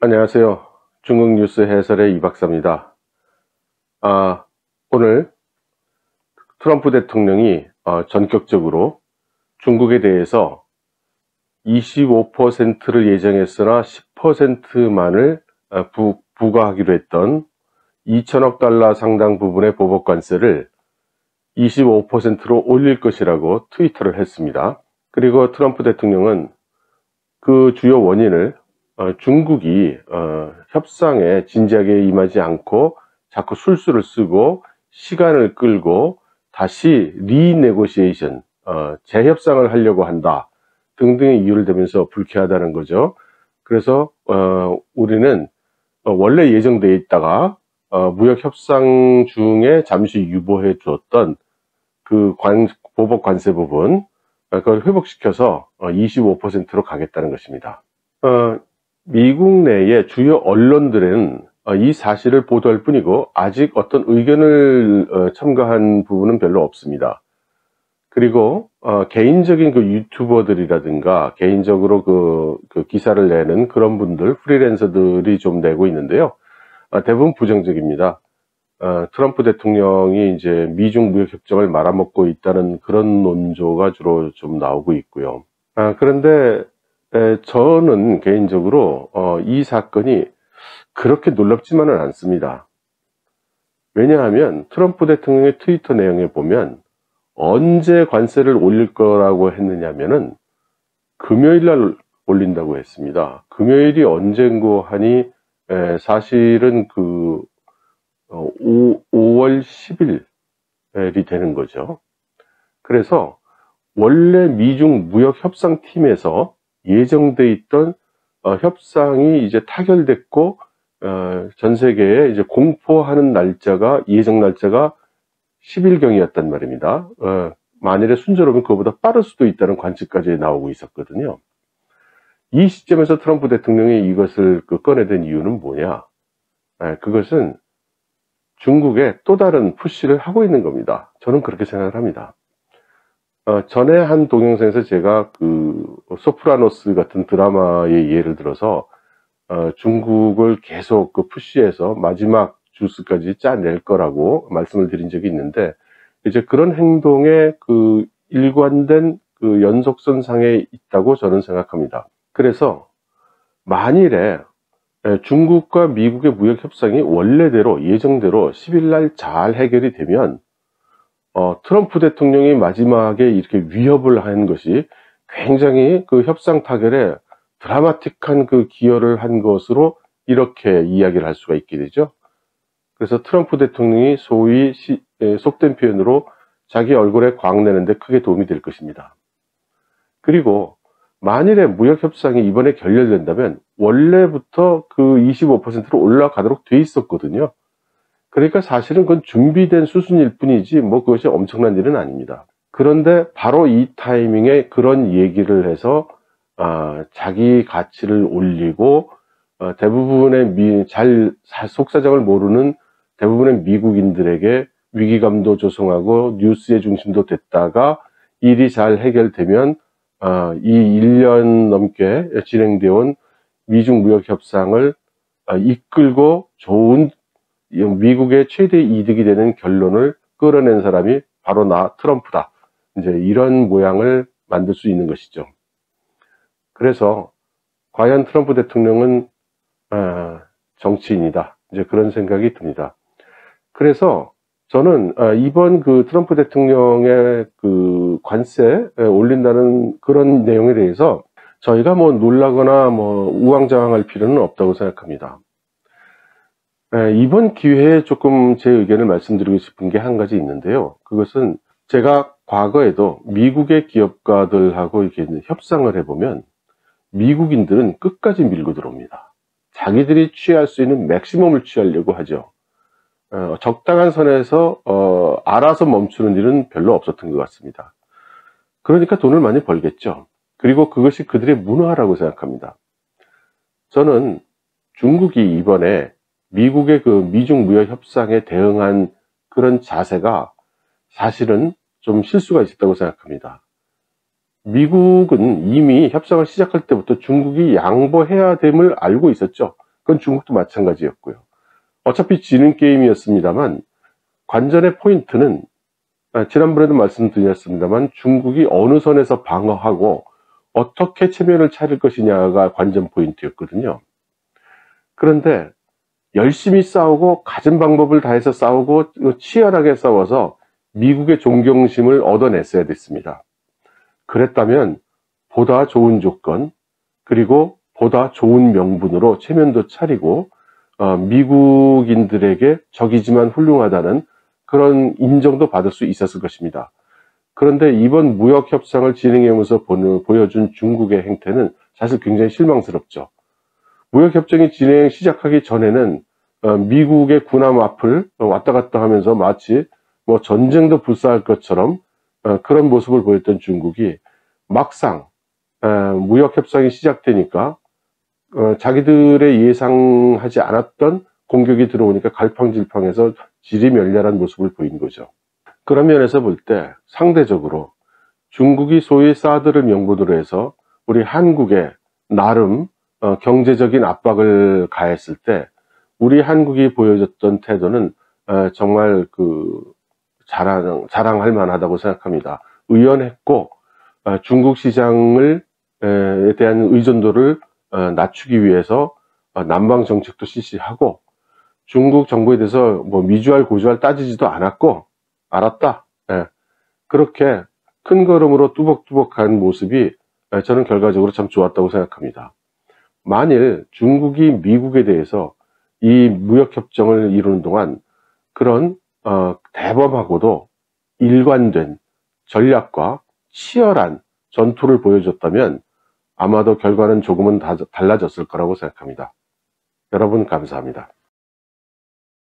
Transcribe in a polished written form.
안녕하세요. 중국 뉴스 해설의 이 박사입니다. 오늘 트럼프 대통령이 전격적으로 중국에 대해서 25%를 예정했으나 10%만을 부과하기로 했던 2천억 달러 상당 부분의 보복 관세를 25%로 올릴 것이라고 트위터를 했습니다. 그리고 트럼프 대통령은 그 주요 원인을 중국이 협상에 진지하게 임하지 않고 자꾸 술수를 쓰고 시간을 끌고 다시 리네고시에이션, 재협상을 하려고 한다 등등의 이유를 대면서 불쾌하다는 거죠. 그래서 우리는 원래 예정되어 있다가 무역협상 중에 잠시 유보해 두었던 그 보복 관세 부분 그걸 회복시켜서 25%로 가겠다는 것입니다. 미국 내의 주요 언론들은 이 사실을 보도할 뿐이고 아직 어떤 의견을 첨가한 부분은 별로 없습니다. 그리고 개인적인 그 유튜버들이라든가 개인적으로 그 기사를 내는 그런 분들, 프리랜서들이 좀 내고 있는데요. 대부분 부정적입니다. 트럼프 대통령이 이제 미중 무역 협정을 말아먹고 있다는 그런 논조가 주로 좀 나오고 있고요. 그런데 저는 개인적으로 이 사건이 그렇게 놀랍지만은 않습니다. 왜냐하면 트럼프 대통령의 트위터 내용에 보면 언제 관세를 올릴 거라고 했느냐면은 금요일 날 올린다고 했습니다. 금요일이 언젠고 하니 사실은 5월 10일이 되는 거죠. 그래서 원래 미중 무역 협상팀에서 예정돼 있던 협상이 이제 타결됐고 전 세계에 이제 공포하는 날짜가 예정 날짜가 10일경이었단 말입니다. 만일에 순조로우면 그거보다 빠를 수도 있다는 관측까지 나오고 있었거든요. 이 시점에서 트럼프 대통령이 이것을 꺼내든 이유는 뭐냐? 그것은 중국에 또 다른 푸시를 하고 있는 겁니다. 저는 그렇게 생각을 합니다. 전에 한 동영상에서 제가 소프라노스 같은 드라마의 예를 들어서 중국을 계속 푸시해서 마지막 주스까지 짜낼 거라고 말씀을 드린 적이 있는데, 이제 그런 행동의 일관된 연속선상에 있다고 저는 생각합니다. 그래서 만일에 중국과 미국의 무역 협상이 원래대로 예정대로 10일 날 잘 해결이 되면 트럼프 대통령이 마지막에 이렇게 위협을 한 것이 굉장히 협상 타결에 드라마틱한 기여를 한 것으로 이렇게 이야기를 할 수가 있게 되죠. 그래서 트럼프 대통령이 소위 속된 표현으로 자기 얼굴에 광내는데 크게 도움이 될 것입니다. 그리고 만일에 무역협상이 이번에 결렬된다면 원래부터 25%로 올라가도록 돼 있었거든요. 그러니까 사실은 그건 준비된 수순일 뿐이지 그것이 엄청난 일은 아닙니다. 그런데 바로 이 타이밍에 그런 얘기를 해서 자기 가치를 올리고 대부분의 속사정을 모르는 대부분의 미국인들에게 위기감도 조성하고 뉴스의 중심도 됐다가 일이 잘 해결되면 이 1년 넘게 진행되어 온 미중 무역 협상을 이끌고 좋은 미국의 최대 이득이 되는 결론을 끌어낸 사람이 바로 트럼프다. 이제 이런 모양을 만들 수 있는 것이죠. 그래서 과연 트럼프 대통령은 정치인이다. 이제 그런 생각이 듭니다. 그래서 저는 이번 트럼프 대통령의 관세 올린다는 그런 내용에 대해서 저희가 놀라거나 우왕좌왕할 필요는 없다고 생각합니다. 이번 기회에 조금 제 의견을 말씀드리고 싶은 게 한 가지 있는데요. 그것은 제가 과거에도 미국의 기업가들하고 이렇게 협상을 해보면 미국인들은 끝까지 밀고 들어옵니다. 자기들이 취할 수 있는 맥시멈을 취하려고 하죠. 적당한 선에서 알아서 멈추는 일은 별로 없었던 것 같습니다. 그러니까 돈을 많이 벌겠죠. 그리고 그것이 그들의 문화라고 생각합니다. 저는 중국이 이번에 미국의 미중 무역 협상에 대응한 그런 자세가 사실은 좀 실수가 있었다고 생각합니다. 미국은 이미 협상을 시작할 때부터 중국이 양보해야 됨을 알고 있었죠. 그건 중국도 마찬가지였고요. 어차피 지는 게임이었습니다만 관전의 포인트는 지난번에도 말씀드렸습니다만 중국이 어느 선에서 방어하고 어떻게 체면을 차릴 것이냐가 관전 포인트였거든요. 그런데 열심히 싸우고 가진 방법을 다해서 싸우고 치열하게 싸워서 미국의 존경심을 얻어냈어야 됐습니다. 그랬다면 보다 좋은 조건 그리고 보다 좋은 명분으로 체면도 차리고 미국인들에게 적이지만 훌륭하다는 그런 인정도 받을 수 있었을 것입니다. 그런데 이번 무역협상을 진행하면서 보여준 중국의 행태는 사실 굉장히 실망스럽죠. 무역협정이 시작하기 전에는 미국의 군함 앞을 왔다 갔다 하면서 마치 뭐 전쟁도 불사할 것처럼 그런 모습을 보였던 중국이 막상 무역협상이 시작되니까 자기들의 예상하지 않았던 공격이 들어오니까 갈팡질팡해서 지리멸렬한 모습을 보인 거죠. 그런 면에서 볼 때 상대적으로 중국이 소위 사드를 명분으로 해서 우리 한국에 나름 경제적인 압박을 가했을 때 우리 한국이 보여줬던 태도는 정말 자랑할 만하다고 생각합니다. 의연했고 중국 시장에 대한 의존도를 낮추기 위해서 남방 정책도 실시하고 중국 정부에 대해서 뭐 미주알 고주알 따지지도 않았고 알았다. 그렇게 큰 걸음으로 뚜벅뚜벅한 모습이 저는 결과적으로 참 좋았다고 생각합니다. 만일 중국이 미국에 대해서 이 무역협정을 이루는 동안 그런 대범하고도 일관된 전략과 치열한 전투를 보여줬다면 아마도 결과는 조금은 달라졌을 거라고 생각합니다. 여러분 감사합니다.